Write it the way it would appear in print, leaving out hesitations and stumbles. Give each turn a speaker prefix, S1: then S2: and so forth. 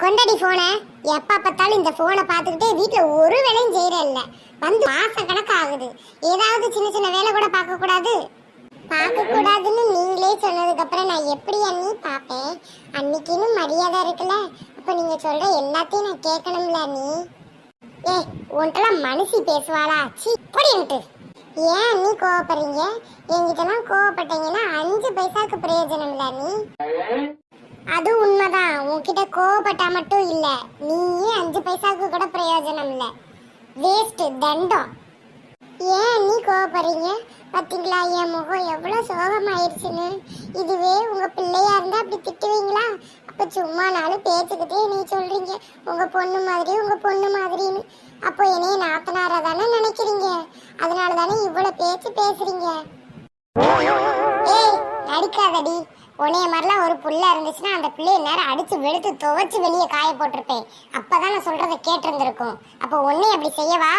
S1: கொண்டடி போனை. எப்ப பார்த்தாலும் இந்த போனை பார்த்துக்கிட்டே வீட்டுல ஒரு வேலையும் செய்யற இல்ல. வந்து மாச கணக்கு ஆகுது. ஏதாவது சின்ன சின்ன வேலை கூட பார்க்க கூடாது? பார்க்க கூடாதுன்னு நீங்களே சொன்னதுக்கு அப்புறம் நான் எப்படி அண்ணி பாப்பேன்? அன்னைக்குன்னு மரியாதை இருக்குல்ல, அப்ப நீங்க சொல்ற எல்லாத்தையும் நான் கேட்கணும்ல நீ. ஏ உன்ட்டெல்லாம் மனுஷி பேசுவாளா? சி போடிட்டு. ஏன் அண்ணி கோவப்படுறீங்க? என்கிட்டலாம் கோவப்பட்டீங்கன்னா 5 பைசாக்கு பிரயோஜனம் இல்ல நீ. அது உண்மைதான். உன்கிட்ட கோவப்பட்டா மட்டும் இல்ல, நீயே 5 பைசாக்கு கூட பிரயோஜனம் இல்ல. வேஸ்ட் தண்டம். ஏன் நீ கோவப்படுறீங்க? பாத்தீங்களா என் முகம் எவ்வளவு சோகமாயிருச்சுன்னு. இதுவே உங்க பிள்ளையா இருந்தா அப்படி திட்டுவீங்களா? அப்ப சும்மா நாளும் பேச்சுக்கிட்டே நீ சொல்றீங்க உங்க பொண்ணு மாதிரி உங்க பொண்ணு மாதிரின்னு. அப்போ என்னைய நாத்தனாரா தானே நினைக்கிறீங்க? அதனால தானே இவ்வளவு பேச்சு பேசுறீங்க. ஏய் நடிக்காதடி. உன்னைய மாதிரிலாம் ஒரு புள்ள இருந்துச்சுன்னா அந்த பிள்ளைய நேரம் அடிச்சு வெளுத்து துவைச்சு வெளியே காய போட்டிருப்பேன். அப்பதான் நான் சொல்றதை கேட்டிருந்திருக்கும். அப்போ உன்னை அப்படி செய்யவா?